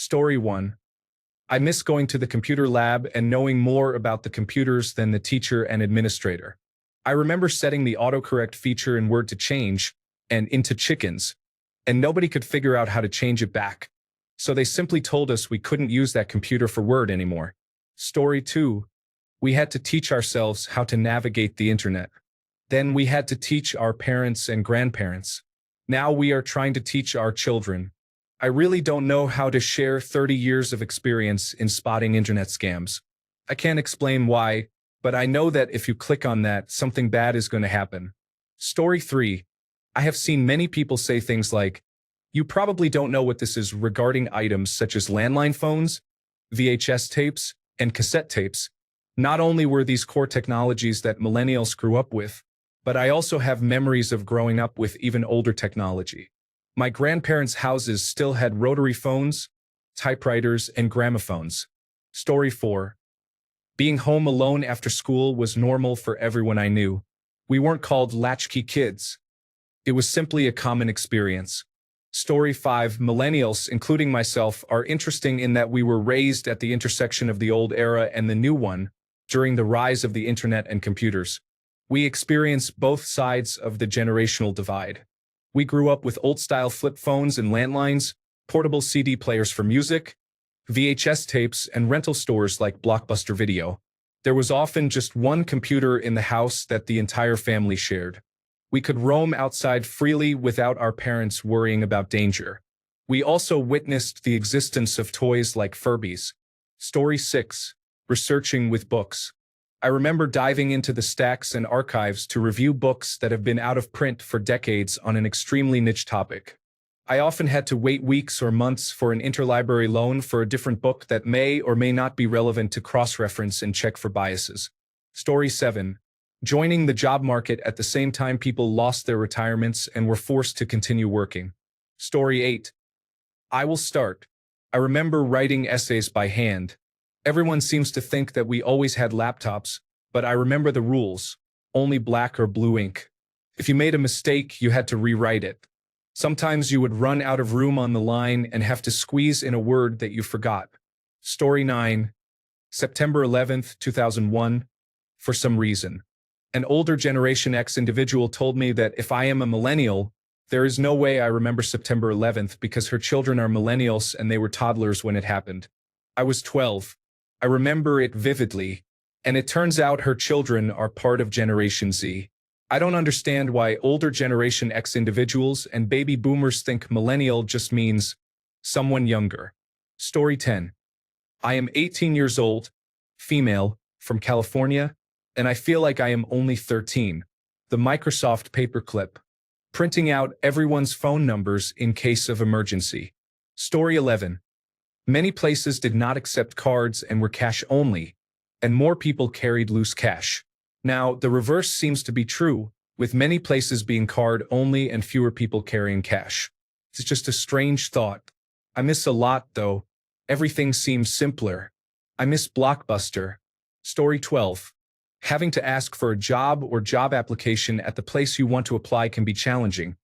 Story 1. I miss going to the computer lab and knowing more about the computers than the teacher and administrator. I remember setting the autocorrect feature in Word to change and into chickens, and nobody could figure out how to change it back. So they simply told us we couldn't use that computer for Word anymore. Story 2. We had to teach ourselves how to navigate the internet. Then we had to teach our parents and grandparents. Now we are trying to teach our children. I really don't know how to share 30 years of experience in spotting internet scams. I can't explain why, but I know that if you click on that, something bad is going to happen. Story 3. I have seen many people say things like, "You probably don't know what this is," regarding items such as landline phones, VHS tapes, and cassette tapes. Not only were these core technologies that millennials grew up with, but I also have memories of growing up with even older technology. My grandparents' houses still had rotary phones, typewriters, and gramophones. Story 4. Being home alone after school was normal for everyone I knew. We weren't called latchkey kids. It was simply a common experience. Story 5. Millennials, including myself, are interesting in that we were raised at the intersection of the old era and the new one during the rise of the internet and computers. We experience both sides of the generational divide. We grew up with old-style flip phones and landlines, portable CD players for music, VHS tapes, and rental stores like Blockbuster Video. There was often just one computer in the house that the entire family shared. We could roam outside freely without our parents worrying about danger. We also witnessed the existence of toys like Furbies. Story 6. Researching with books. I remember diving into the stacks and archives to review books that have been out of print for decades on an extremely niche topic. I often had to wait weeks or months for an interlibrary loan for a different book that may or may not be relevant to cross-reference and check for biases. Story 7. Joining the job market at the same time people lost their retirements and were forced to continue working. Story 8. I will start. I remember writing essays by hand. Everyone seems to think that we always had laptops, but I remember the rules: only black or blue ink. If you made a mistake, you had to rewrite it. Sometimes you would run out of room on the line and have to squeeze in a word that you forgot. Story 9. September 11th, 2001. For some reason, an older Generation X individual told me that if I am a millennial, there is no way I remember September 11th because her children are millennials and they were toddlers when it happened. I was 12. I remember it vividly, and it turns out her children are part of Generation Z. I don't understand why older Generation X individuals and baby boomers think millennial just means someone younger. Story 10. I am 18 years old, female, from California, and I feel like I am only 13. The Microsoft paperclip. Printing out everyone's phone numbers in case of emergency. Story 11. Many places did not accept cards and were cash only, and more people carried loose cash. Now, the reverse seems to be true, with many places being card only and fewer people carrying cash. It's just a strange thought. I miss a lot, though. Everything seems simpler. I miss Blockbuster. Story 12. Having to ask for a job or job application at the place you want to apply can be challenging,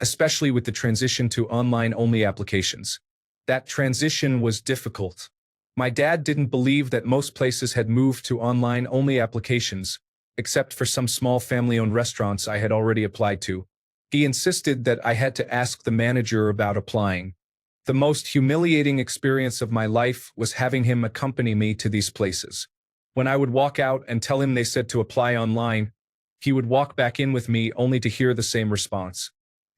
especially with the transition to online-only applications. That transition was difficult. My dad didn't believe that most places had moved to online-only applications, except for some small family-owned restaurants I had already applied to. He insisted that I had to ask the manager about applying. The most humiliating experience of my life was having him accompany me to these places. When I would walk out and tell him they said to apply online, he would walk back in with me only to hear the same response.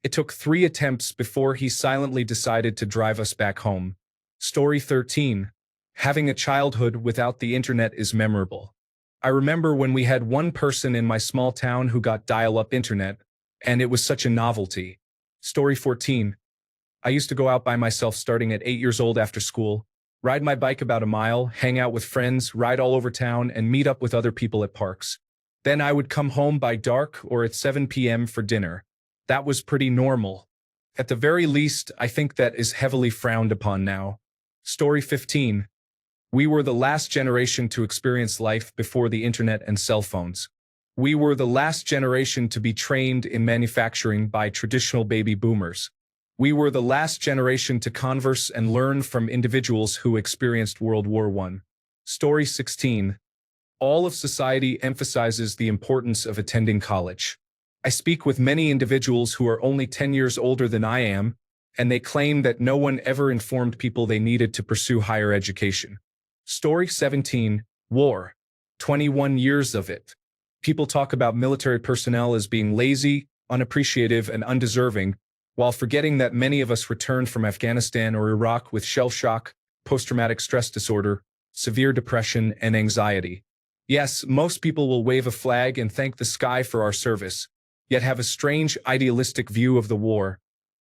It took 3 attempts before he silently decided to drive us back home. Story 13. Having a childhood without the internet is memorable. I remember when we had one person in my small town who got dial-up internet, and it was such a novelty. Story 14. I used to go out by myself starting at 8 years old after school, ride my bike about a mile, hang out with friends, ride all over town, and meet up with other people at parks. Then I would come home by dark or at 7 p.m. for dinner. That was pretty normal. At the very least, I think that is heavily frowned upon now. Story 15. We were the last generation to experience life before the internet and cell phones. We were the last generation to be trained in manufacturing by traditional baby boomers. We were the last generation to converse and learn from individuals who experienced World War I. Story 16. All of society emphasizes the importance of attending college. I speak with many individuals who are only 10 years older than I am, and they claim that no one ever informed people they needed to pursue higher education. Story 17. War. 21 years of it. People talk about military personnel as being lazy, unappreciative, and undeserving, while forgetting that many of us returned from Afghanistan or Iraq with shell shock, post-traumatic stress disorder, severe depression, and anxiety. Yes, most people will wave a flag and thank the sky for our service, yet have a strange idealistic view of the war,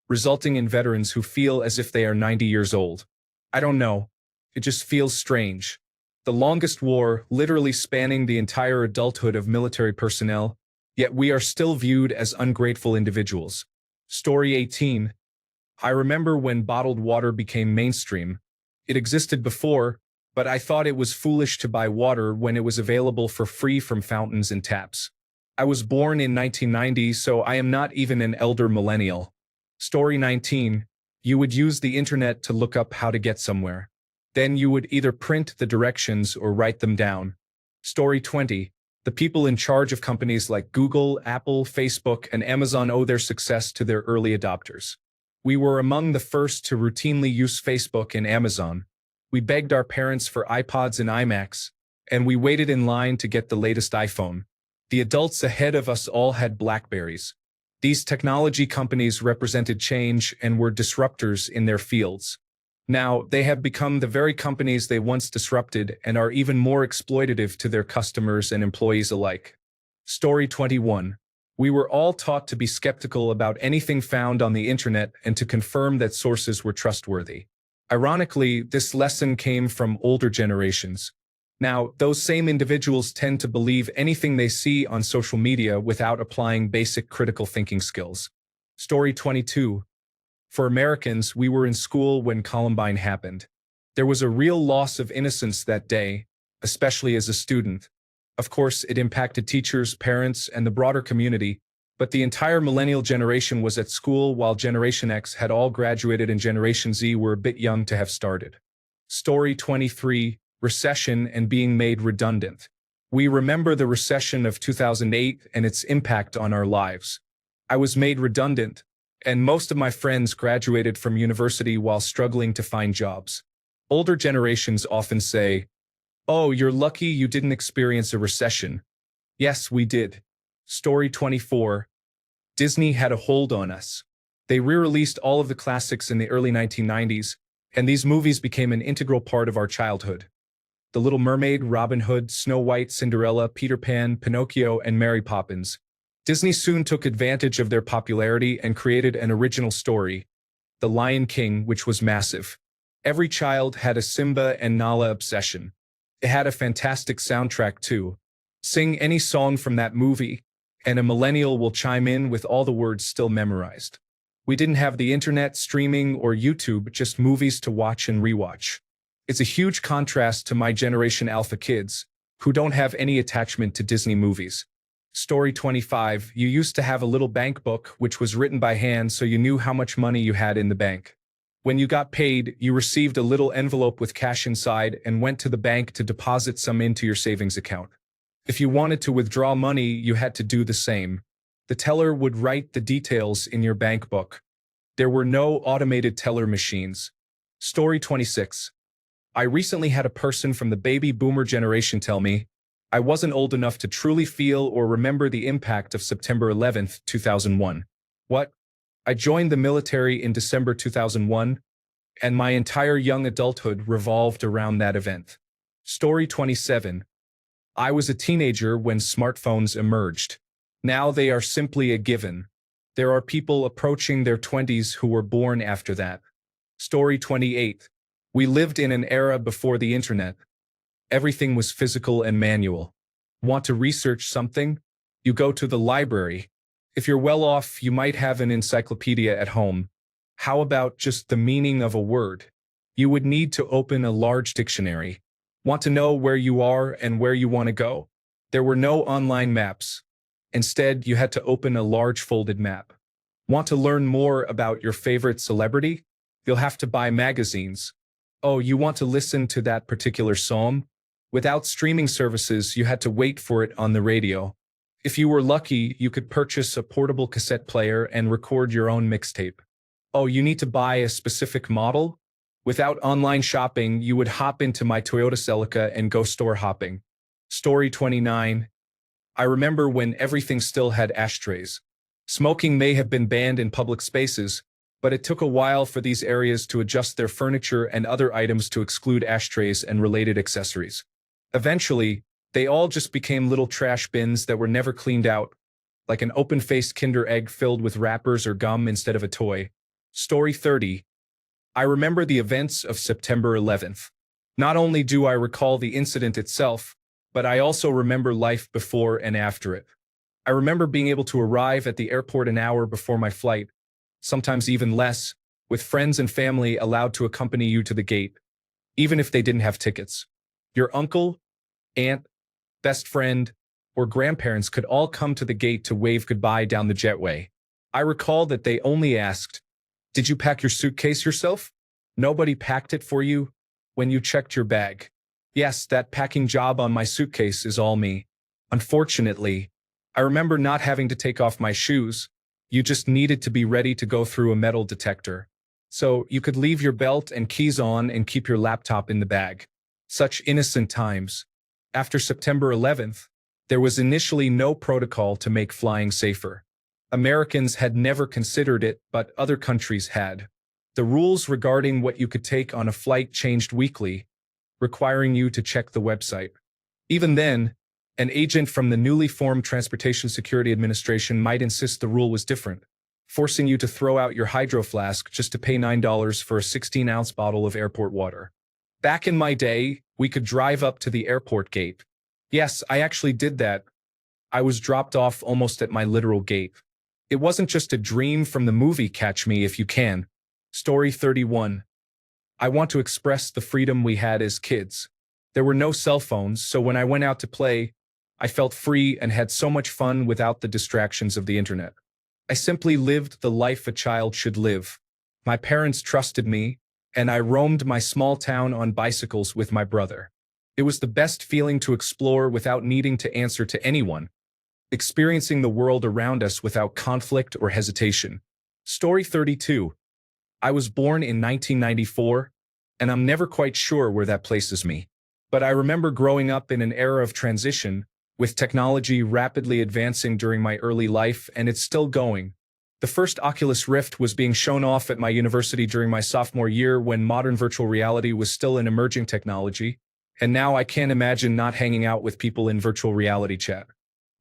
resulting in veterans who feel as if they are 90 years old. I don't know. It just feels strange. The longest war, literally spanning the entire adulthood of military personnel, yet we are still viewed as ungrateful individuals. Story 18. I remember when bottled water became mainstream. It existed before, but I thought it was foolish to buy water when it was available for free from fountains and taps. I was born in 1990, so I am not even an elder millennial. Story 19. You would use the internet to look up how to get somewhere. Then you would either print the directions or write them down. Story 20. The people in charge of companies like Google, Apple, Facebook, and Amazon owe their success to their early adopters. We were among the first to routinely use Facebook and Amazon. We begged our parents for iPods and iMacs, and we waited in line to get the latest iPhone. The adults ahead of us all had BlackBerries. These technology companies represented change and were disruptors in their fields. Now, they have become the very companies they once disrupted and are even more exploitative to their customers and employees alike. Story 21. We were all taught to be skeptical about anything found on the internet and to confirm that sources were trustworthy. Ironically, this lesson came from older generations. Now, those same individuals tend to believe anything they see on social media without applying basic critical thinking skills. Story 22. For Americans, we were in school when Columbine happened. There was a real loss of innocence that day, especially as a student. Of course, it impacted teachers, parents, and the broader community, but the entire millennial generation was at school while Generation X had all graduated and Generation Z were a bit young to have started. Story 23. Recession and being made redundant. We remember the recession of 2008 and its impact on our lives. I was made redundant, and most of my friends graduated from university while struggling to find jobs. Older generations often say, "Oh, you're lucky you didn't experience a recession." Yes, we did. Story 24. Disney had a hold on us. They re-released all of the classics in the early 1990s, and these movies became an integral part of our childhood. The Little Mermaid, Robin Hood, Snow White, Cinderella, Peter Pan, Pinocchio, and Mary Poppins. Disney soon took advantage of their popularity and created an original story, The Lion King, which was massive. Every child had a Simba and Nala obsession. It had a fantastic soundtrack too. Sing any song from that movie, and a millennial will chime in with all the words still memorized. We didn't have the internet, streaming, or YouTube, just movies to watch and rewatch. It's a huge contrast to my Generation Alpha kids, who don't have any attachment to Disney movies. Story 25. You used to have a little bank book which was written by hand so you knew how much money you had in the bank. When you got paid, you received a little envelope with cash inside and went to the bank to deposit some into your savings account. If you wanted to withdraw money, you had to do the same. The teller would write the details in your bank book. There were no automated teller machines. Story 26. I recently had a person from the baby boomer generation tell me I wasn't old enough to truly feel or remember the impact of September 11th, 2001. What? I joined the military in December 2001, and my entire young adulthood revolved around that event. Story 27. I was a teenager when smartphones emerged. Now they are simply a given. There are people approaching their 20s who were born after that. Story 28. We lived in an era before the internet. Everything was physical and manual. Want to research something? You go to the library. If you're well off, you might have an encyclopedia at home. How about just the meaning of a word? You would need to open a large dictionary. Want to know where you are and where you want to go? There were no online maps. Instead, you had to open a large folded map. Want to learn more about your favorite celebrity? You'll have to buy magazines. Oh, you want to listen to that particular song? Without streaming services, you had to wait for it on the radio. If you were lucky, you could purchase a portable cassette player and record your own mixtape. Oh, you need to buy a specific model? Without online shopping, you would hop into my Toyota Celica and go store hopping. Story 29. I remember when everything still had ashtrays. Smoking may have been banned in public spaces, but it took a while for these areas to adjust their furniture and other items to exclude ashtrays and related accessories. Eventually, they all just became little trash bins that were never cleaned out, like an open-faced Kinder Egg filled with wrappers or gum instead of a toy. Story 30. I remember the events of September 11th. Not only do I recall the incident itself, but I also remember life before and after it. I remember being able to arrive at the airport an hour before my flight, sometimes even less, with friends and family allowed to accompany you to the gate, even if they didn't have tickets. Your uncle, aunt, best friend, or grandparents could all come to the gate to wave goodbye down the jetway. I recall that they only asked, "Did you pack your suitcase yourself?" Nobody packed it for you when you checked your bag. Yes, that packing job on my suitcase is all me. Unfortunately, I remember not having to take off my shoes. You just needed to be ready to go through a metal detector. So you could leave your belt and keys on and keep your laptop in the bag. Such innocent times. After September 11th, there was initially no protocol to make flying safer. Americans had never considered it, but other countries had. The rules regarding what you could take on a flight changed weekly, requiring you to check the website. Even then, an agent from the newly formed Transportation Security Administration might insist the rule was different, forcing you to throw out your hydro flask just to pay $9 for a 16-ounce bottle of airport water. Back in my day, we could drive up to the airport gate. Yes, I actually did that. I was dropped off almost at my literal gate. It wasn't just a dream from the movie Catch Me If You Can. Story 31. I want to express the freedom we had as kids. There were no cell phones, so when I went out to play, I felt free and had so much fun without the distractions of the internet. I simply lived the life a child should live. My parents trusted me, and I roamed my small town on bicycles with my brother. It was the best feeling to explore without needing to answer to anyone, experiencing the world around us without conflict or hesitation. Story 32. I was born in 1994, and I'm never quite sure where that places me. But I remember growing up in an era of transition, with technology rapidly advancing during my early life, and it's still going. The first Oculus Rift was being shown off at my university during my sophomore year when modern virtual reality was still an emerging technology, and now I can't imagine not hanging out with people in virtual reality chat.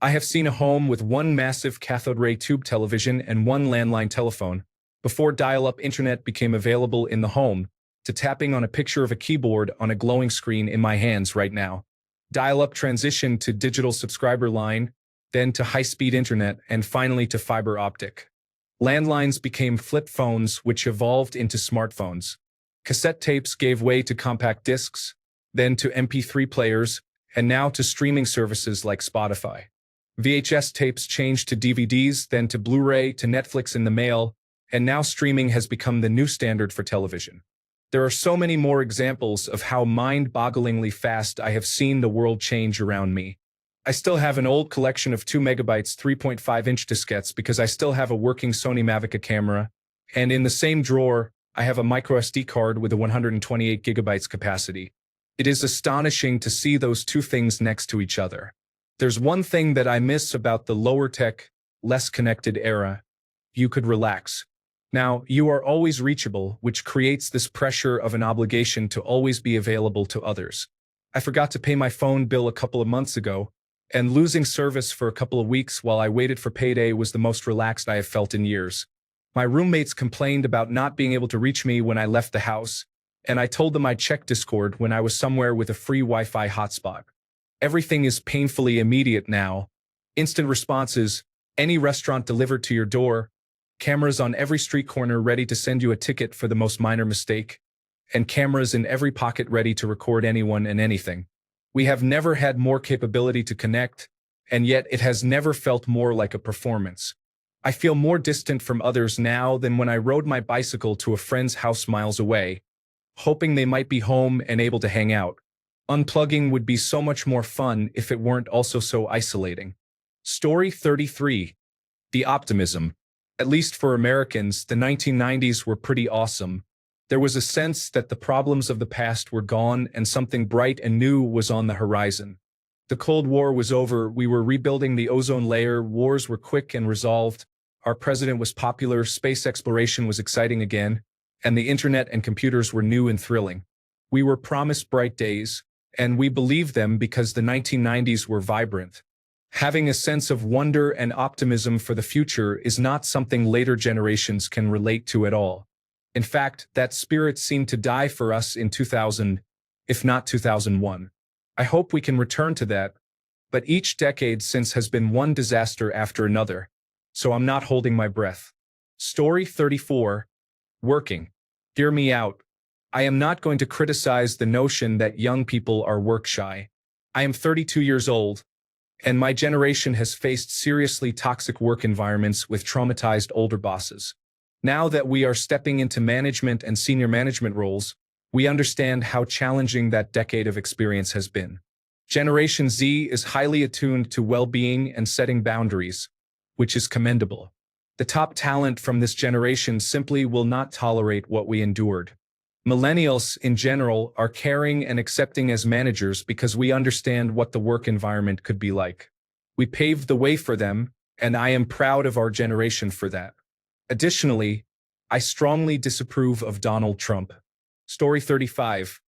I have seen a home with one massive cathode ray tube television and one landline telephone, before dial-up internet became available in the home, to tapping on a picture of a keyboard on a glowing screen in my hands right now. Dial-up transitioned to digital subscriber line, then to high-speed internet, and finally to fiber optic. Landlines became flip phones, which evolved into smartphones. Cassette tapes gave way to compact discs, then to MP3 players, and now to streaming services like Spotify. VHS tapes changed to DVDs, then to Blu-ray, to Netflix in the mail, and now streaming has become the new standard for television. There are so many more examples of how mind-bogglingly fast I have seen the world change around me. I still have an old collection of 2 megabytes 3.5-inch diskettes because I still have a working Sony Mavica camera, and in the same drawer, I have a microSD card with a 128 gigabytes capacity. It is astonishing to see those two things next to each other. There's one thing that I miss about the lower-tech, less connected era. You could relax. Now, you are always reachable, which creates this pressure of an obligation to always be available to others. I forgot to pay my phone bill a couple of months ago, and losing service for a couple of weeks while I waited for payday was the most relaxed I have felt in years. My roommates complained about not being able to reach me when I left the house, and I told them I'd check Discord when I was somewhere with a free Wi-Fi hotspot. Everything is painfully immediate now. Instant responses, any restaurant delivered to your door, cameras on every street corner ready to send you a ticket for the most minor mistake, and cameras in every pocket ready to record anyone and anything. We have never had more capability to connect, and yet it has never felt more like a performance. I feel more distant from others now than when I rode my bicycle to a friend's house miles away, hoping they might be home and able to hang out. Unplugging would be so much more fun if it weren't also so isolating. Story 33. The optimism. At least for Americans, the 1990s were pretty awesome. There was a sense that the problems of the past were gone and something bright and new was on the horizon. The Cold War was over, we were rebuilding the ozone layer, wars were quick and resolved, our president was popular, space exploration was exciting again, and the internet and computers were new and thrilling. We were promised bright days, and we believed them because the 1990s were vibrant. Having a sense of wonder and optimism for the future is not something later generations can relate to at all. In fact, that spirit seemed to die for us in 2000, if not 2001. I hope we can return to that, but each decade since has been one disaster after another, so I'm not holding my breath. Story 34. Working. Hear me out. I am not going to criticize the notion that young people are work shy. I am 32 years old, and my generation has faced seriously toxic work environments with traumatized older bosses. Now that we are stepping into management and senior management roles, we understand how challenging that decade of experience has been. Generation Z is highly attuned to well-being and setting boundaries, which is commendable. The top talent from this generation simply will not tolerate what we endured. Millennials, in general, are caring and accepting as managers because we understand what the work environment could be like. We paved the way for them, and I am proud of our generation for that. Additionally, I strongly disapprove of Donald Trump. Story 35.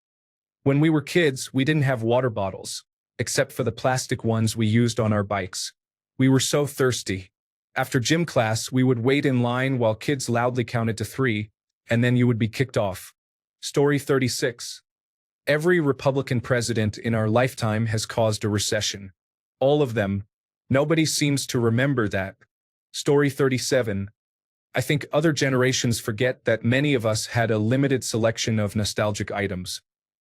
When we were kids, we didn't have water bottles, except for the plastic ones we used on our bikes. We were so thirsty. After gym class, we would wait in line while kids loudly counted to 3, and then you would be kicked off. Story 36. Every Republican president in our lifetime has caused a recession. All of them. Nobody seems to remember that. Story 37. I think other generations forget that many of us had a limited selection of nostalgic items.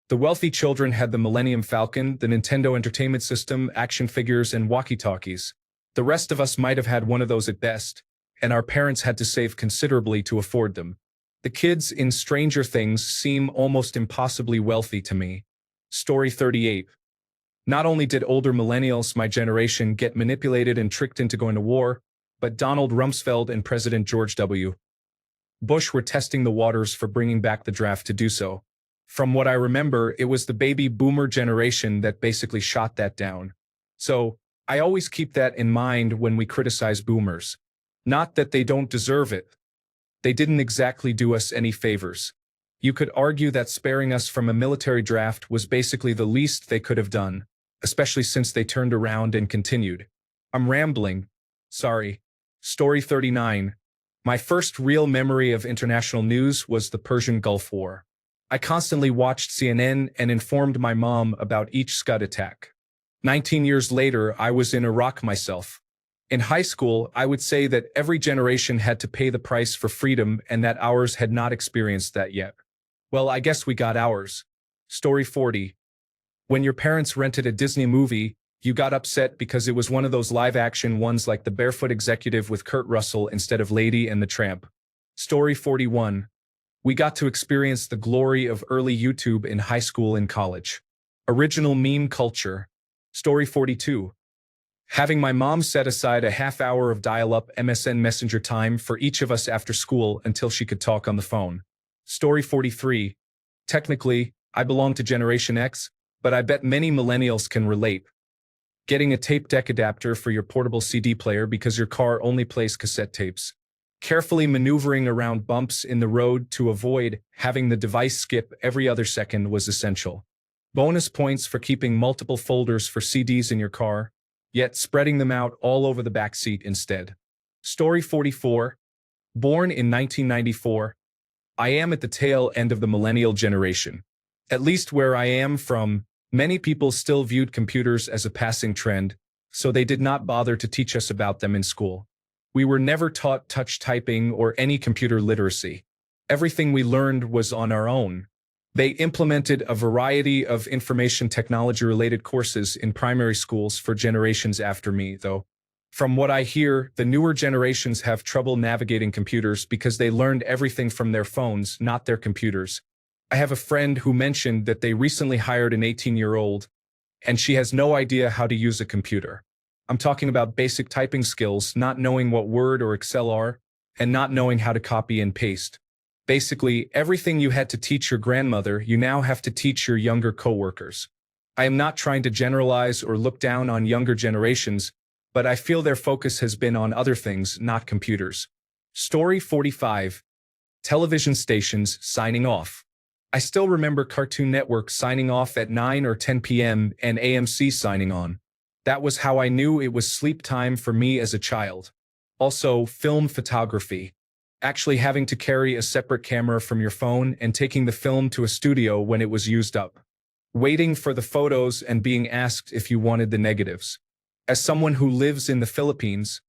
The wealthy children had the Millennium Falcon, the Nintendo Entertainment System, action figures, and walkie-talkies. The rest of us might have had one of those at best, and our parents had to save considerably to afford them. The kids in Stranger Things seem almost impossibly wealthy to me. Story 38. Not only did older millennials, my generation, get manipulated and tricked into going to war, but Donald Rumsfeld and President George W. Bush were testing the waters for bringing back the draft to do so. From what I remember, it was the baby boomer generation that basically shot that down. So, I always keep that in mind when we criticize boomers. Not that they don't deserve it. They didn't exactly do us any favors. You could argue that sparing us from a military draft was basically the least they could have done, especially since they turned around and continued. I'm rambling. Sorry. Story 39. My first real memory of international news was the Persian Gulf War. I constantly watched CNN and informed my mom about each Scud attack. 19 years later, I was in Iraq myself. In high school, I would say that every generation had to pay the price for freedom and that ours had not experienced that yet. Well, I guess we got ours. Story 40. When your parents rented a Disney movie, you got upset because it was one of those live-action ones like The Barefoot Executive with Kurt Russell instead of Lady and the Tramp. Story 41. We got to experience the glory of early YouTube in high school and college. Original meme culture. Story 42. Having my mom set aside a half hour of dial-up MSN Messenger time for each of us after school until she could talk on the phone. Story 43. Technically, I belong to Generation X, but I bet many millennials can relate. Getting a tape deck adapter for your portable CD player because your car only plays cassette tapes. Carefully maneuvering around bumps in the road to avoid having the device skip every other second was essential. Bonus points for keeping multiple folders for CDs in your car, yet spreading them out all over the back seat instead. Story 44. Born in 1994, I am at the tail end of the millennial generation. At least where I am from, many people still viewed computers as a passing trend, so they did not bother to teach us about them in school. We were never taught touch typing or any computer literacy. Everything we learned was on our own. They implemented a variety of information technology-related courses in primary schools for generations after me, though. From what I hear, the newer generations have trouble navigating computers because they learned everything from their phones, not their computers. I have a friend who mentioned that they recently hired an 18-year-old, and she has no idea how to use a computer. I'm talking about basic typing skills, not knowing what Word or Excel are, and not knowing how to copy and paste. Basically, everything you had to teach your grandmother, you now have to teach your younger coworkers. I am not trying to generalize or look down on younger generations, but I feel their focus has been on other things, not computers. Story 45. Television stations signing off. I still remember Cartoon Network signing off at 9 or 10 p.m. and AMC signing on. That was how I knew it was sleep time for me as a child. Also, film photography. Actually having to carry a separate camera from your phone and taking the film to a studio when it was used up. Waiting for the photos and being asked if you wanted the negatives. As someone who lives in the Philippines,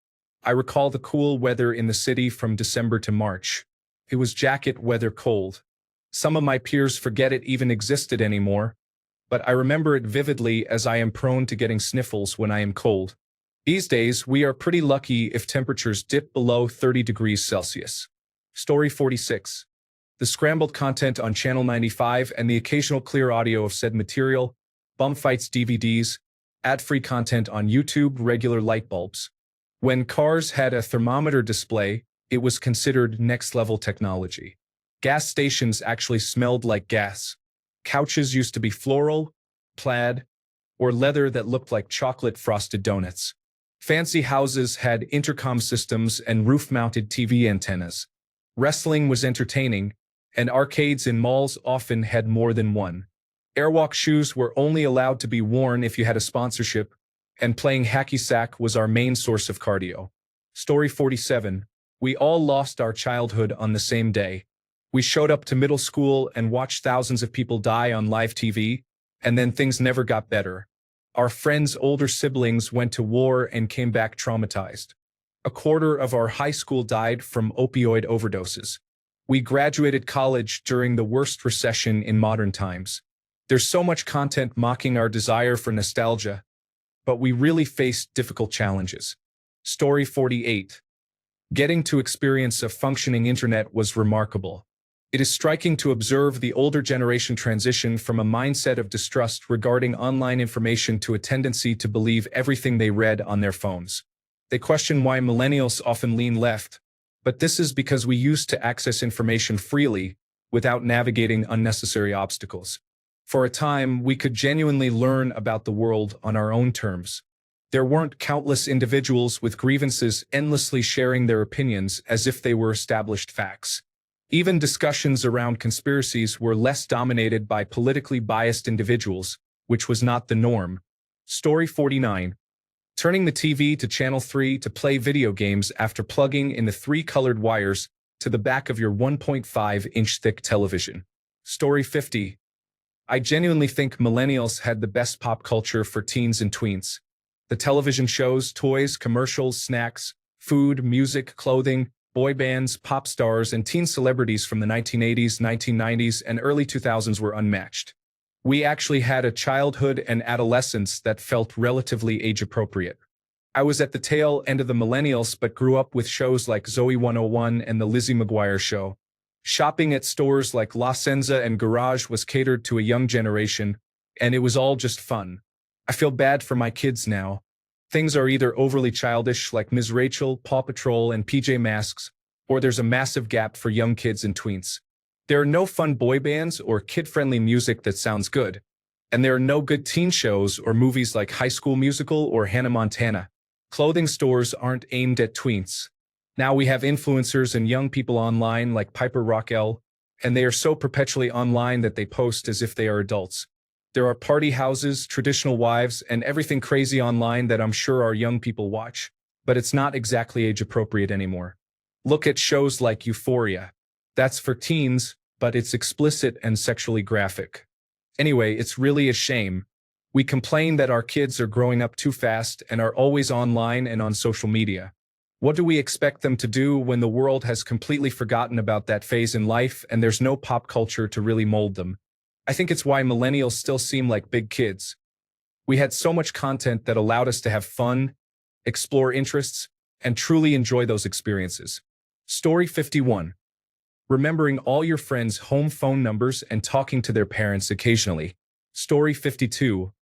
I recall the cool weather in the city from December to March. It was jacket weather cold. Some of my peers forget it even existed anymore, but I remember it vividly as I am prone to getting sniffles when I am cold. These days, we are pretty lucky if temperatures dip below 30 degrees Celsius. Story 46. The scrambled content on Channel 95 and the occasional clear audio of said material, bum fights DVDs, ad-free content on YouTube, regular light bulbs. When cars had a thermometer display, it was considered next-level technology. Gas stations actually smelled like gas. Couches used to be floral, plaid, or leather that looked like chocolate frosted donuts. Fancy houses had intercom systems and roof-mounted TV antennas. Wrestling was entertaining, and arcades in malls often had more than one. Airwalk shoes were only allowed to be worn if you had a sponsorship, and playing hacky sack was our main source of cardio. Story 47. We all lost our childhood on the same day. We showed up to middle school and watched thousands of people die on live TV, and then things never got better. Our friends' older siblings went to war and came back traumatized. A quarter of our high school died from opioid overdoses. We graduated college during the worst recession in modern times. There's so much content mocking our desire for nostalgia, but we really faced difficult challenges. Story 48. Getting to experience a functioning internet was remarkable. It is striking to observe the older generation transition from a mindset of distrust regarding online information to a tendency to believe everything they read on their phones. They question why millennials often lean left, but this is because we used to access information freely without navigating unnecessary obstacles. For a time, we could genuinely learn about the world on our own terms. There weren't countless individuals with grievances endlessly sharing their opinions as if they were established facts. Even discussions around conspiracies were less dominated by politically biased individuals, which was not the norm. Story 49. Turning the TV to Channel 3 to play video games after plugging in the 3 colored wires to the back of your 1.5-inch thick television. Story 50. I genuinely think millennials had the best pop culture for teens and tweens. The television shows, toys, commercials, snacks, food, music, clothing, boy bands, pop stars, and teen celebrities from the 1980s, 1990s, and early 2000s were unmatched. We actually had a childhood and adolescence that felt relatively age-appropriate. I was at the tail end of the millennials but grew up with shows like Zoe 101 and The Lizzie McGuire Show. Shopping at stores like La Senza and Garage was catered to a young generation, and it was all just fun. I feel bad for my kids now. Things are either overly childish like Ms. Rachel, Paw Patrol, and PJ Masks, or there's a massive gap for young kids and tweens. There are no fun boy bands or kid-friendly music that sounds good, and there are no good teen shows or movies like High School Musical or Hannah Montana. Clothing stores aren't aimed at tweens. Now we have influencers and young people online like Piper Rockell, and they are so perpetually online that they post as if they are adults. There are party houses, traditional wives, and everything crazy online that I'm sure our young people watch, but it's not exactly age-appropriate anymore. Look at shows like Euphoria. That's for teens, but it's explicit and sexually graphic. Anyway, it's really a shame. We complain that our kids are growing up too fast and are always online and on social media. What do we expect them to do when the world has completely forgotten about that phase in life and there's no pop culture to really mold them? I think it's why millennials still seem like big kids. We had so much content that allowed us to have fun, explore interests, and truly enjoy those experiences. Story 51. Remembering all your friends' home phone numbers and talking to their parents occasionally. Story 52.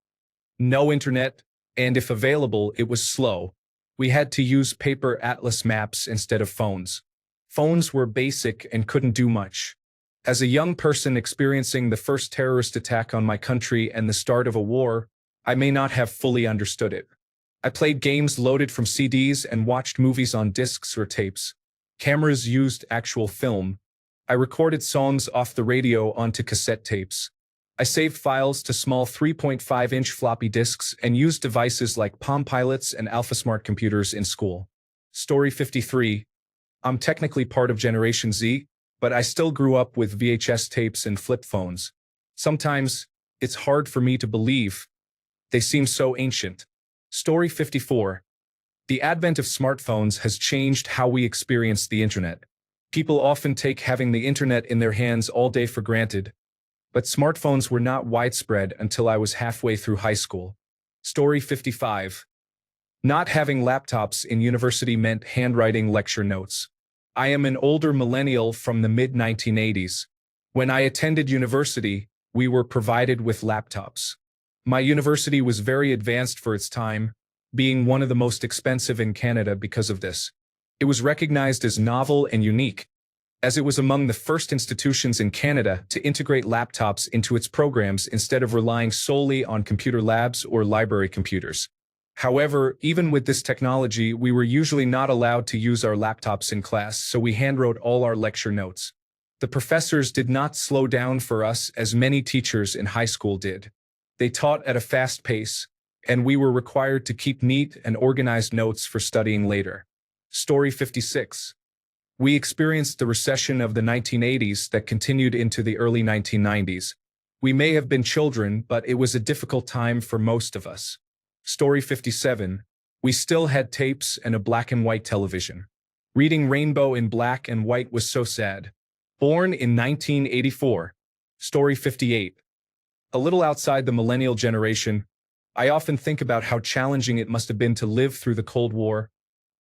No internet, and if available, it was slow. We had to use paper atlas maps instead of phones. Phones were basic and couldn't do much. As a young person experiencing the first terrorist attack on my country and the start of a war, I may not have fully understood it. I played games loaded from CDs and watched movies on discs or tapes. Cameras used actual film. I recorded songs off the radio onto cassette tapes. I saved files to small 3.5-inch floppy disks and used devices like Palm Pilots and AlphaSmart computers in school. Story 53. I'm technically part of Generation Z, but I still grew up with VHS tapes and flip phones. Sometimes, it's hard for me to believe. They seem so ancient. Story 54. The advent of smartphones has changed how we experience the internet. People often take having the internet in their hands all day for granted, but smartphones were not widespread until I was halfway through high school. Story 55. Not having laptops in university meant handwriting lecture notes. I am an older millennial from the mid-1980s. When I attended university, we were provided with laptops. My university was very advanced for its time, being one of the most expensive in Canada because of this. It was recognized as novel and unique, as it was among the first institutions in Canada to integrate laptops into its programs instead of relying solely on computer labs or library computers. However, even with this technology, we were usually not allowed to use our laptops in class, so we handwrote all our lecture notes. The professors did not slow down for us as many teachers in high school did. They taught at a fast pace, and we were required to keep neat and organized notes for studying later. Story 56. We experienced the recession of the 1980s that continued into the early 1990s. We may have been children, but it was a difficult time for most of us. Story 57. We still had tapes and a black and white television. Reading Rainbow in black and white was so sad. Born in 1984. Story 58. A little outside the millennial generation, I often think about how challenging it must have been to live through the Cold War,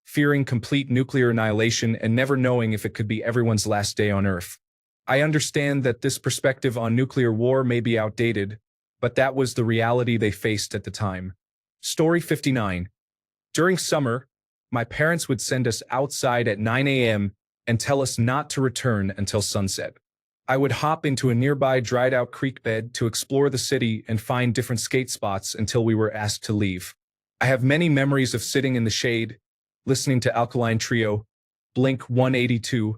fearing complete nuclear annihilation and never knowing if it could be everyone's last day on Earth. I understand that this perspective on nuclear war may be outdated, but that was the reality they faced at the time. Story 59. During summer, my parents would send us outside at 9 a.m. and tell us not to return until sunset. I would hop into a nearby dried-out creek bed to explore the city and find different skate spots until we were asked to leave. I have many memories of sitting in the shade, listening to Alkaline Trio, Blink-182,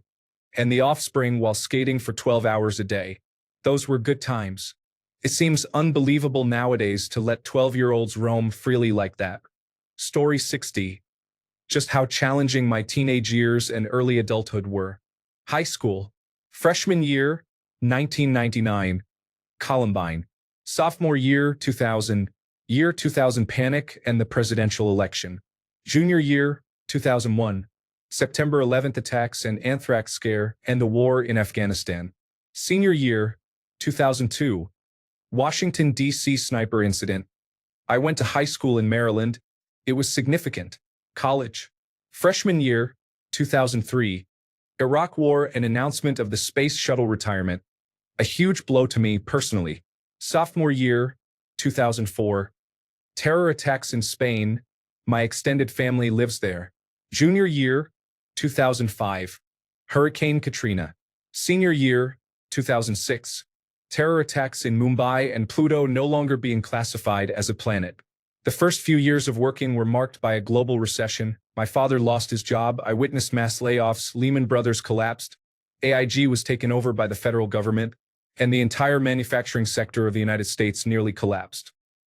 and The Offspring while skating for 12 hours a day. Those were good times. It seems unbelievable nowadays to let 12-year-olds roam freely like that. Story 60. Just how challenging my teenage years and early adulthood were. High school. Freshman year, 1999. Columbine. Sophomore year, 2000. Year 2000 panic and the presidential election. Junior year, 2001. September 11th attacks and anthrax scare and the war in Afghanistan. Senior year, 2002. Washington, D.C. sniper incident. I went to high school in Maryland. It was significant. College. Freshman year, 2003. Iraq War and announcement of the space shuttle retirement. A huge blow to me personally. Sophomore year, 2004. Terror attacks in Spain. My extended family lives there. Junior year, 2005. Hurricane Katrina. Senior year, 2006. Terror attacks in Mumbai and Pluto no longer being classified as a planet. The first few years of working were marked by a global recession. My father lost his job. I witnessed mass layoffs. Lehman Brothers collapsed. AIG was taken over by the federal government, and the entire manufacturing sector of the United States nearly collapsed.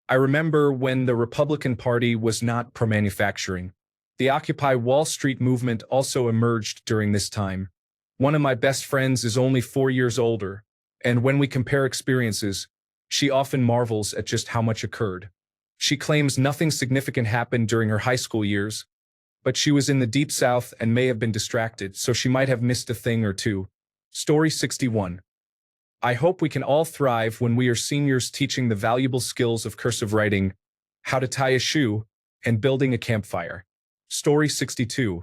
I remember when the Republican Party was not pro-manufacturing. The Occupy Wall Street movement also emerged during this time. One of my best friends is only 4 years older, and when we compare experiences, she often marvels at just how much occurred. She claims nothing significant happened during her high school years, but she was in the Deep South and may have been distracted, so she might have missed a thing or two. Story 61. I hope we can all thrive when we are seniors, teaching the valuable skills of cursive writing, how to tie a shoe, and building a campfire. Story 62.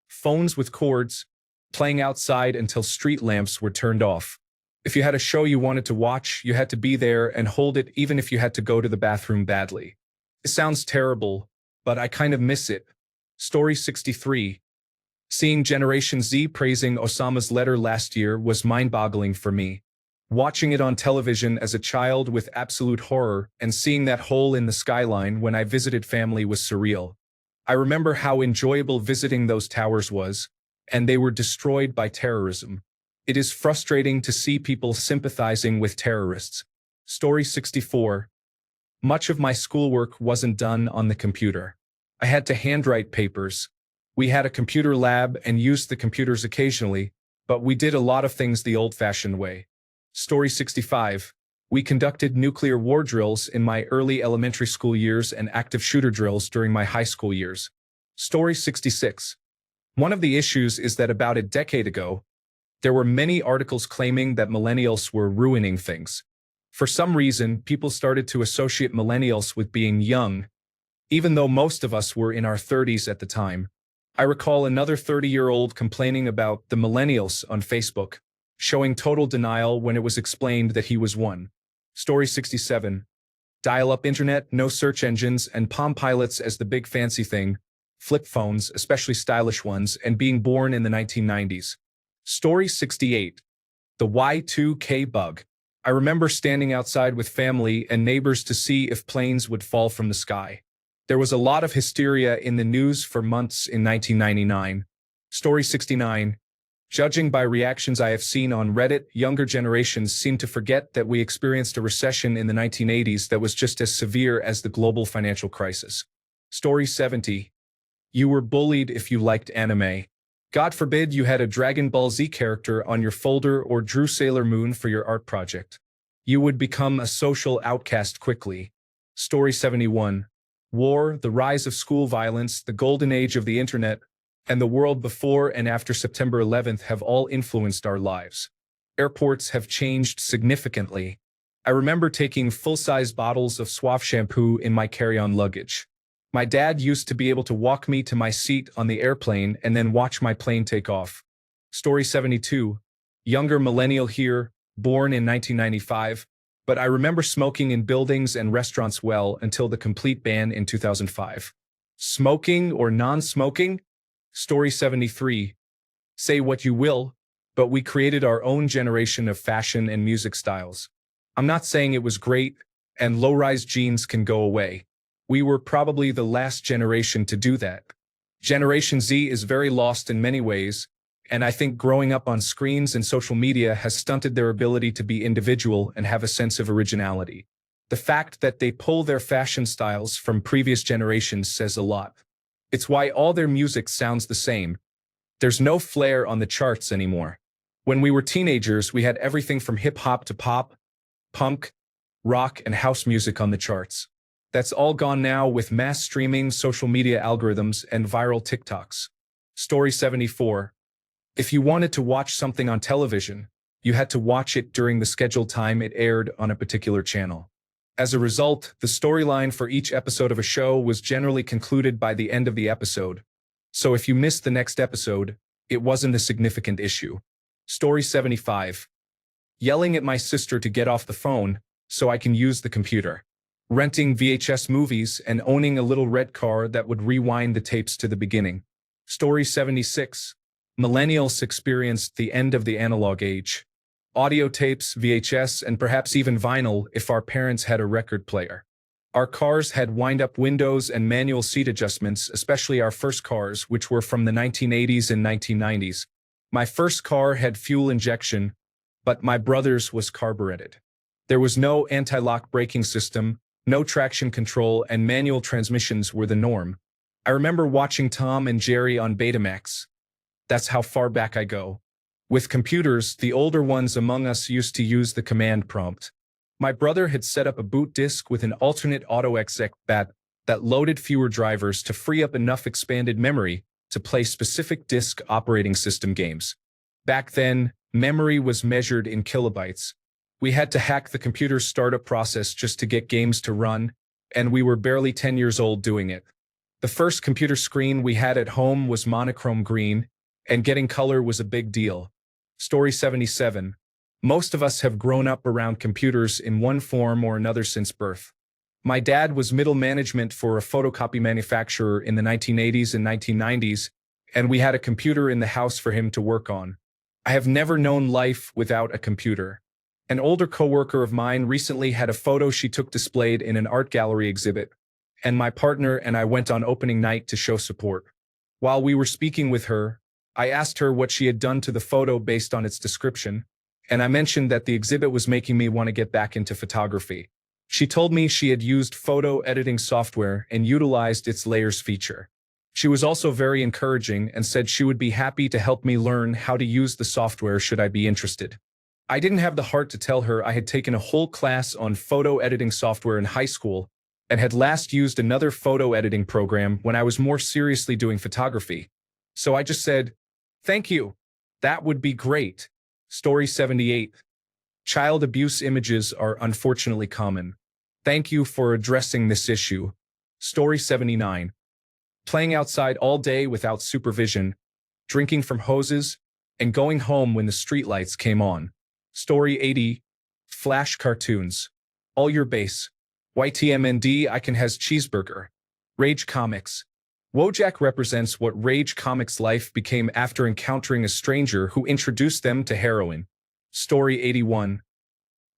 Phones with cords, playing outside until street lamps were turned off. If you had a show you wanted to watch, you had to be there and hold it even if you had to go to the bathroom badly. It sounds terrible, but I kind of miss it. Story 63. Seeing Generation Z praising Osama's letter last year was mind-boggling for me. Watching it on television as a child with absolute horror and seeing that hole in the skyline when I visited family was surreal. I remember how enjoyable visiting those towers was, and they were destroyed by terrorism. It is frustrating to see people sympathizing with terrorists. Story 64. Much of my schoolwork wasn't done on the computer. I had to handwrite papers. We had a computer lab and used the computers occasionally, but we did a lot of things the old-fashioned way. Story 65. We conducted nuclear war drills in my early elementary school years and active shooter drills during my high school years. Story 66. One of the issues is that about a decade ago, there were many articles claiming that millennials were ruining things. For some reason, people started to associate millennials with being young, even though most of us were in our 30s at the time. I recall another 30-year-old complaining about the millennials on Facebook, showing total denial when it was explained that he was one. Story 67. Dial-up internet, no search engines, and Palm Pilots as the big fancy thing, flip phones, especially stylish ones, and being born in the 1990s. Story 68. The Y2K bug. I remember standing outside with family and neighbors to see if planes would fall from the sky. There was a lot of hysteria in the news for months in 1999. Story 69. Judging by reactions I have seen on Reddit, younger generations seem to forget that we experienced a recession in the 1980s that was just as severe as the global financial crisis. Story 70. You were bullied if you liked anime. God forbid you had a Dragon Ball Z character on your folder or drew Sailor Moon for your art project. You would become a social outcast quickly. Story 71. War, the rise of school violence, the golden age of the internet, and the world before and after September 11th have all influenced our lives. Airports have changed significantly. I remember taking full-size bottles of Suave shampoo in my carry-on luggage. My dad used to be able to walk me to my seat on the airplane and then watch my plane take off. Story 72. Younger millennial here, born in 1995, but I remember smoking in buildings and restaurants well until the complete ban in 2005. Smoking or non-smoking? Story 73. Say what you will, but we created our own generation of fashion and music styles. I'm not saying it was great, and low-rise jeans can go away. We were probably the last generation to do that. Generation Z is very lost in many ways, and I think growing up on screens and social media has stunted their ability to be individual and have a sense of originality. The fact that they pull their fashion styles from previous generations says a lot. It's why all their music sounds the same. There's no flair on the charts anymore. When we were teenagers, we had everything from hip-hop to pop, punk, rock, and house music on the charts. That's all gone now with mass streaming, social media algorithms, and viral TikToks. Story 74. If you wanted to watch something on television, you had to watch it during the scheduled time it aired on a particular channel. As a result, the storyline for each episode of a show was generally concluded by the end of the episode. So if you missed the next episode, it wasn't a significant issue. Story 75. Yelling at my sister to get off the phone so I can use the computer. Renting VHS movies and owning a little red car that would rewind the tapes to the beginning. Story 76. Millennials experienced the end of the analog age. Audio tapes, VHS, and perhaps even vinyl if our parents had a record player. Our cars had wind-up windows and manual seat adjustments, especially our first cars, which were from the 1980s and 1990s. My first car had fuel injection, but my brother's was carbureted. There was no anti-lock braking system, no traction control, and manual transmissions were the norm. I remember watching Tom and Jerry on Betamax. That's how far back I go. With computers, the older ones among us used to use the command prompt. My brother had set up a boot disk with an alternate auto-exec that loaded fewer drivers to free up enough expanded memory to play specific disk operating system games. Back then, memory was measured in kilobytes. We had to hack the computer's startup process just to get games to run, and we were barely 10 years old doing it. The first computer screen we had at home was monochrome green, and getting color was a big deal. Story 77. Most of us have grown up around computers in one form or another since birth. My dad was middle management for a photocopy manufacturer in the 1980s and 1990s, and we had a computer in the house for him to work on. I have never known life without a computer. An older coworker of mine recently had a photo she took displayed in an art gallery exhibit, and my partner and I went on opening night to show support. While we were speaking with her, I asked her what she had done to the photo based on its description, and I mentioned that the exhibit was making me want to get back into photography. She told me she had used photo editing software and utilized its layers feature. She was also very encouraging and said she would be happy to help me learn how to use the software should I be interested. I didn't have the heart to tell her I had taken a whole class on photo editing software in high school and had last used another photo editing program when I was more seriously doing photography. So I just said, "Thank you. That would be great." Story 78. Child abuse images are unfortunately common. Thank you for addressing this issue. Story 79. Playing outside all day without supervision, drinking from hoses, and going home when the streetlights came on. Story 80. Flash cartoons. All your base. YTMND I can has cheeseburger. Rage comics. Wojak represents what Rage Comics' life became after encountering a stranger who introduced them to heroin. Story 81.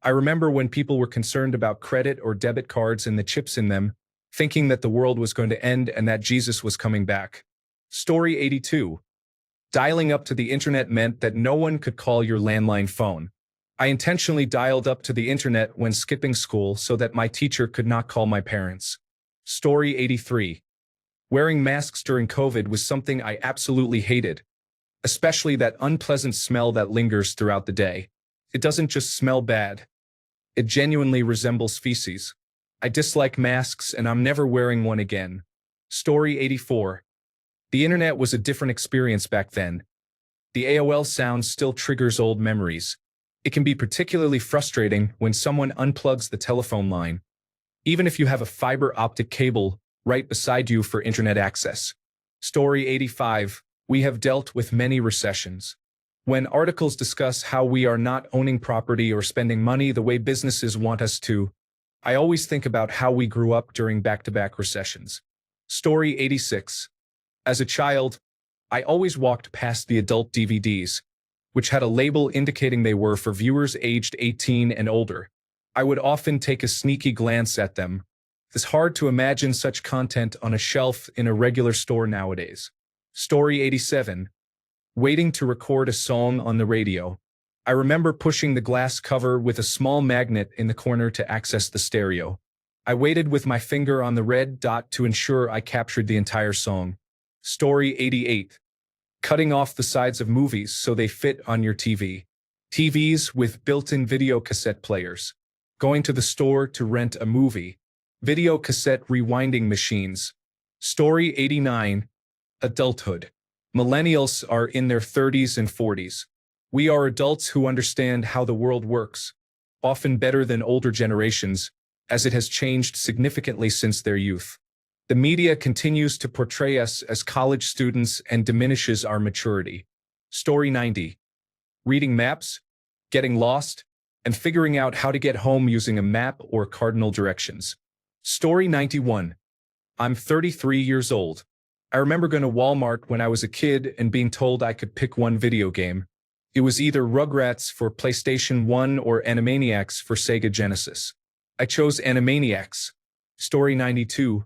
I remember when people were concerned about credit or debit cards and the chips in them, thinking that the world was going to end and that Jesus was coming back. Story 82. Dialing up to the internet meant that no one could call your landline phone. I intentionally dialed up to the internet when skipping school so that my teacher could not call my parents. Story 83. Wearing masks during COVID was something I absolutely hated, especially that unpleasant smell that lingers throughout the day. It doesn't just smell bad. It genuinely resembles feces. I dislike masks and I'm never wearing one again. Story 84. The internet was a different experience back then. The AOL sound still triggers old memories. It can be particularly frustrating when someone unplugs the telephone line, even if you have a fiber optic cable right beside you for internet access. Story 85. We have dealt with many recessions. When articles discuss how we are not owning property or spending money the way businesses want us to, I always think about how we grew up during back-to-back recessions. Story 86. As a child, I always walked past the adult DVDs, which had a label indicating they were for viewers aged 18 and older. I would often take a sneaky glance at them. It's hard to imagine such content on a shelf in a regular store nowadays. Story 87. Waiting to record a song on the radio. I remember pushing the glass cover with a small magnet in the corner to access the stereo. I waited with my finger on the red dot to ensure I captured the entire song. Story 88. Cutting off the sides of movies so they fit on your TV. TVs with built-in video cassette players. Going to the store to rent a movie. Video cassette rewinding machines. Story 89. Adulthood. Millennials are in their 30s and 40s. We are adults who understand how the world works, often better than older generations, as it has changed significantly since their youth. The media continues to portray us as college students and diminishes our maturity. Story 90. Reading maps, getting lost, and figuring out how to get home using a map or cardinal directions. Story 91. I'm 33 years old. I remember going to Walmart when I was a kid and being told I could pick one video game. It was either Rugrats for PlayStation 1 or Animaniacs for Sega Genesis. I chose Animaniacs. Story 92.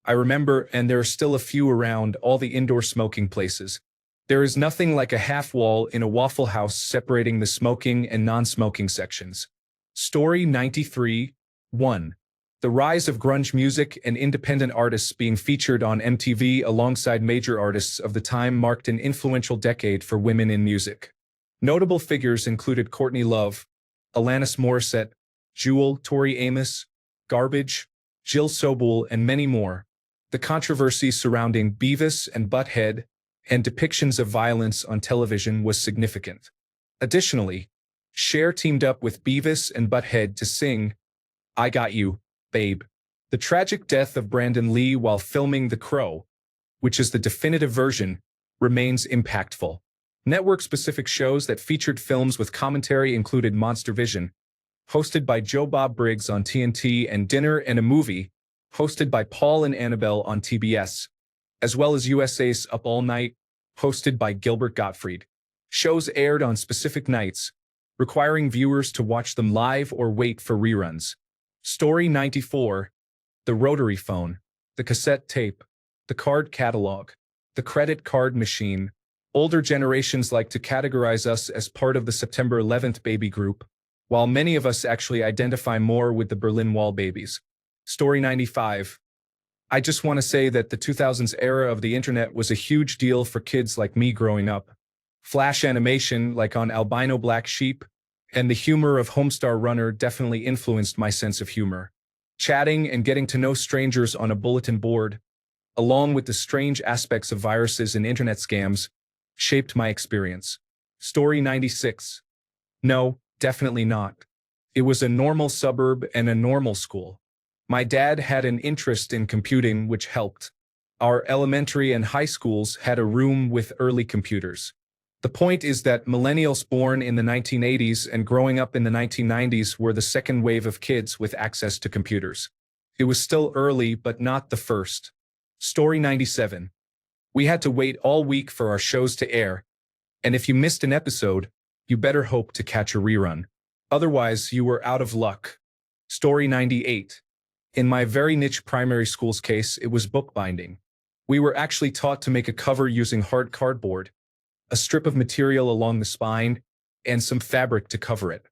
I remember, and there are still a few around, all the indoor smoking places. There is nothing like a half wall in a Waffle House separating the smoking and non-smoking sections. Story 93. 1. The rise of grunge music and independent artists being featured on MTV alongside major artists of the time marked an influential decade for women in music. Notable figures included Courtney Love, Alanis Morissette, Jewel, Tori Amos, Garbage, Jill Sobel, and many more. The controversy surrounding Beavis and Butt-Head and depictions of violence on television was significant. Additionally, Cher teamed up with Beavis and Butt-Head to sing I Got You, Babe. The tragic death of Brandon Lee while filming The Crow, which is the definitive version, remains impactful. Network-specific shows that featured films with commentary included Monster Vision, hosted by Joe Bob Briggs on TNT, and Dinner and a Movie, hosted by Paul and Annabelle on TBS, as well as USA's Up All Night, hosted by Gilbert Gottfried. Shows aired on specific nights, requiring viewers to watch them live or wait for reruns. Story 94, the rotary phone, the cassette tape, the card catalog, the credit card machine. Older generations like to categorize us as part of the September 11th baby group, while many of us actually identify more with the Berlin Wall babies. Story 95. I just want to say that the 2000s era of the internet was a huge deal for kids like me growing up. Flash animation, like on Albino Black Sheep, and the humor of Homestar Runner definitely influenced my sense of humor. Chatting and getting to know strangers on a bulletin board, along with the strange aspects of viruses and internet scams, shaped my experience. Story 96. No, definitely not. It was a normal suburb and a normal school. My dad had an interest in computing, which helped. Our elementary and high schools had a room with early computers. The point is that millennials born in the 1980s and growing up in the 1990s were the second wave of kids with access to computers. It was still early, but not the first. Story 97. We had to wait all week for our shows to air, and if you missed an episode, you better hope to catch a rerun. Otherwise, you were out of luck. Story 98. In my very niche primary school's case, it was bookbinding. We were actually taught to make a cover using hard cardboard, a strip of material along the spine, and some fabric to cover it.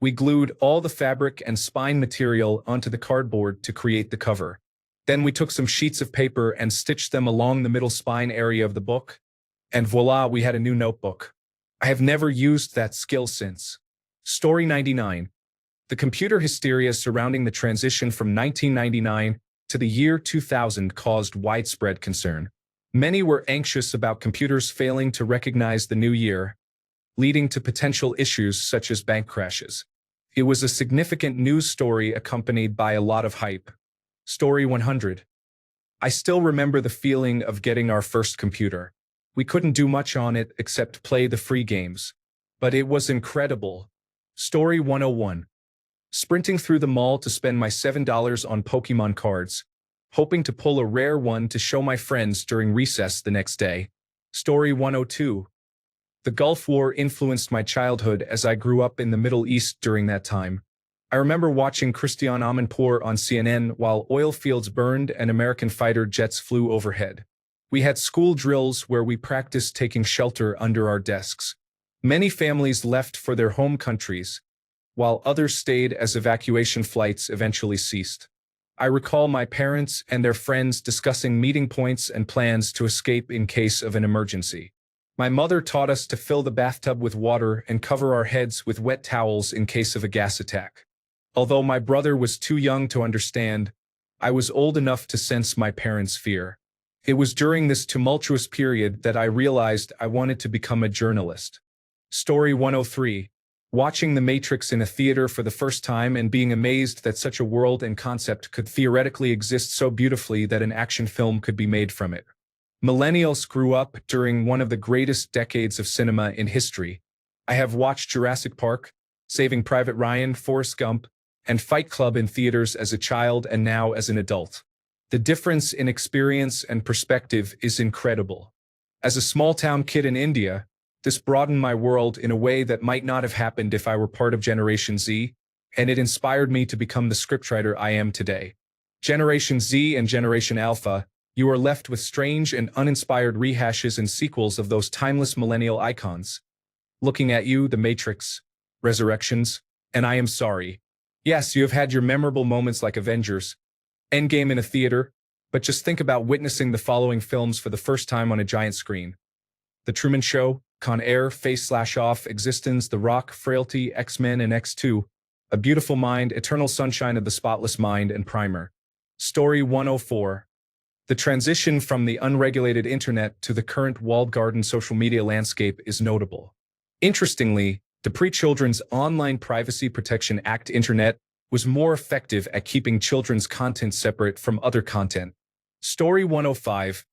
We glued all the fabric and spine material onto the cardboard to create the cover. Then we took some sheets of paper and stitched them along the middle spine area of the book, and voila, we had a new notebook. I have never used that skill since. Story 99. The computer hysteria surrounding the transition from 1999 to the year 2000 caused widespread concern. Many were anxious about computers failing to recognize the new year, leading to potential issues such as bank crashes. It was a significant news story accompanied by a lot of hype. Story 100. I still remember the feeling of getting our first computer. We couldn't do much on it except play the free games, but it was incredible. Story 101. Sprinting through the mall to spend my $7 on Pokemon cards, hoping to pull a rare one to show my friends during recess the next day. Story 102. The Gulf War influenced my childhood as I grew up in the Middle East during that time. I remember watching Christiane Amanpour on CNN while oil fields burned and American fighter jets flew overhead. We had school drills where we practiced taking shelter under our desks. Many families left for their home countries, while others stayed as evacuation flights eventually ceased. I recall my parents and their friends discussing meeting points and plans to escape in case of an emergency. My mother taught us to fill the bathtub with water and cover our heads with wet towels in case of a gas attack. Although my brother was too young to understand, I was old enough to sense my parents' fear. It was during this tumultuous period that I realized I wanted to become a journalist. Story 103. Watching The Matrix in a theater for the first time and being amazed that such a world and concept could theoretically exist so beautifully that an action film could be made from it. Millennials grew up during one of the greatest decades of cinema in history. I have watched Jurassic Park, Saving Private Ryan, Forrest Gump, and Fight Club in theaters as a child and now as an adult. The difference in experience and perspective is incredible. As a small-town kid in India, this broadened my world in a way that might not have happened if I were part of Generation Z, and it inspired me to become the scriptwriter I am today. Generation Z and Generation Alpha, you are left with strange and uninspired rehashes and sequels of those timeless millennial icons. Looking at you, The Matrix, Resurrections, and I Am Sorry. Yes, you have had your memorable moments like Avengers, Endgame in a theater, but just think about witnessing the following films for the first time on a giant screen. The Truman Show, Con Air, Face/Off, Existence, The Rock, Frailty, X-Men and X2, A Beautiful Mind, Eternal Sunshine of the Spotless Mind, and Primer. Story 104. The transition from the unregulated internet to the current walled garden social media landscape is notable. Interestingly, the Pre-Children's Online Privacy Protection Act Internet was more effective at keeping children's content separate from other content. Story 105.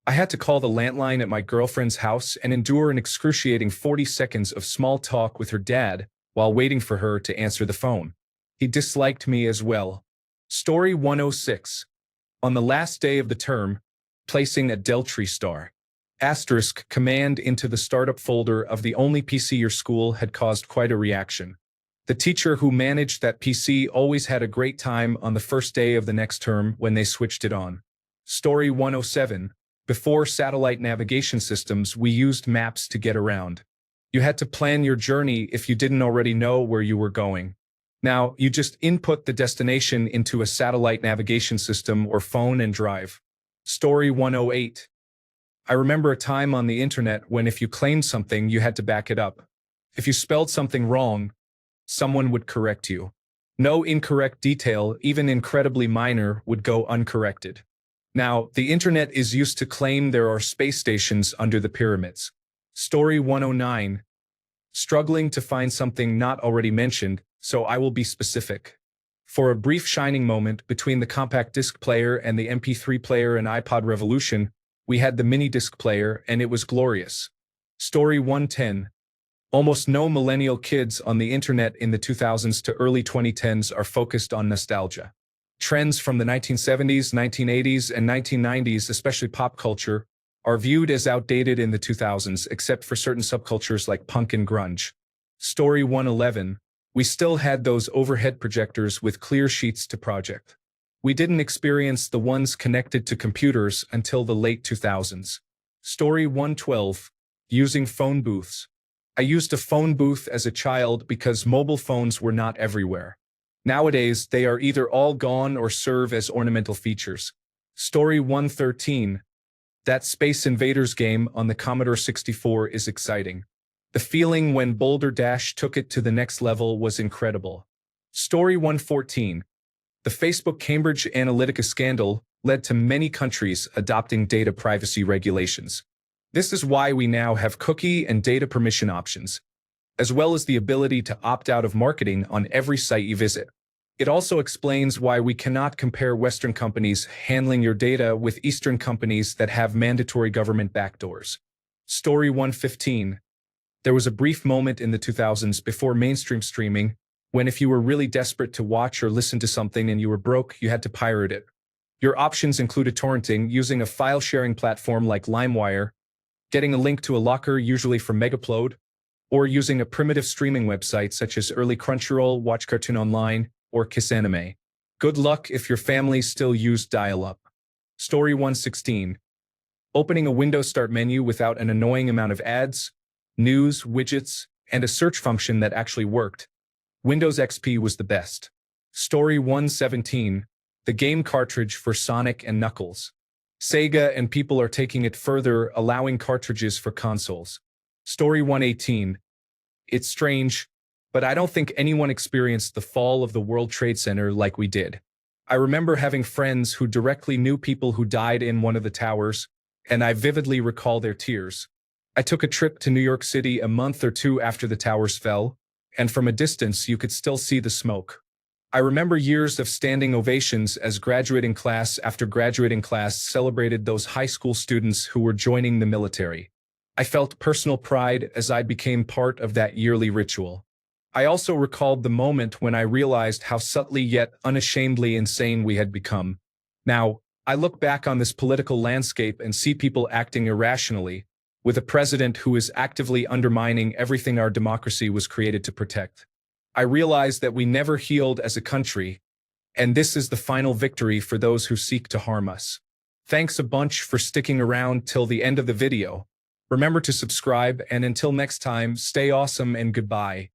I had to call the landline at my girlfriend's house and endure an excruciating 40 seconds of small talk with her dad while waiting for her to answer the phone. He disliked me as well. Story 106. On the last day of the term, placing a Deltree star. Asterisk command into the startup folder of the only PC your school had caused quite a reaction. The teacher who managed that PC always had a great time on the first day of the next term when they switched it on. Story 107. Before satellite navigation systems, we used maps to get around. You had to plan your journey if you didn't already know where you were going. Now, you just input the destination into a satellite navigation system or phone and drive. Story 108. I remember a time on the internet when if you claimed something, you had to back it up. If you spelled something wrong, someone would correct you. No incorrect detail, even incredibly minor, would go uncorrected. Now, the internet is used to claim there are space stations under the pyramids. Story 109. Struggling to find something not already mentioned, so I will be specific. For a brief shining moment between the compact disc player and the MP3 player and iPod revolution, we had the mini disc player and it was glorious. Story 110. Almost no millennial kids on the internet in the 2000s to early 2010s are focused on nostalgia. Trends from the 1970s, 1980s, and 1990s, especially pop culture, are viewed as outdated in the 2000s except for certain subcultures like punk and grunge. Story 111. We still had those overhead projectors with clear sheets to project. We didn't experience the ones connected to computers until the late 2000s. Story 112. Using phone booths. I used a phone booth as a child because mobile phones were not everywhere. Nowadays, they are either all gone or serve as ornamental features. Story 113. That Space Invaders game on the Commodore 64 is exciting. The feeling when Boulder Dash took it to the next level was incredible. Story 114. The Facebook Cambridge Analytica scandal led to many countries adopting data privacy regulations. This is why we now have cookie and data permission options, as well as the ability to opt out of marketing on every site you visit. It also explains why we cannot compare Western companies handling your data with Eastern companies that have mandatory government backdoors. Story 115. There was a brief moment in the 2000s before mainstream streaming when if you were really desperate to watch or listen to something and you were broke, you had to pirate it. Your options included torrenting using a file-sharing platform like LimeWire, getting a link to a locker usually from Megaupload, or using a primitive streaming website such as early Crunchyroll, Watch Cartoon Online, or Kiss Anime. Good luck if your family still used dial-up. Story 116. Opening a Windows Start menu without an annoying amount of ads, news, widgets, and a search function that actually worked. Windows XP was the best. Story 117. The game cartridge for Sonic and Knuckles. Sega and people are taking it further, allowing cartridges for consoles. Story 118. It's strange, but I don't think anyone experienced the fall of the World Trade Center like we did. I remember having friends who directly knew people who died in one of the towers, and I vividly recall their tears. I took a trip to New York City a month or two after the towers fell, and from a distance you could still see the smoke. I remember years of standing ovations as graduating class after graduating class celebrated those high school students who were joining the military. I felt personal pride as I became part of that yearly ritual. I also recalled the moment when I realized how subtly yet unashamedly insane we had become. Now, I look back on this political landscape and see people acting irrationally, with a president who is actively undermining everything our democracy was created to protect. I realize that we never healed as a country, and this is the final victory for those who seek to harm us. Thanks a bunch for sticking around till the end of the video. Remember to subscribe, and until next time, stay awesome and goodbye.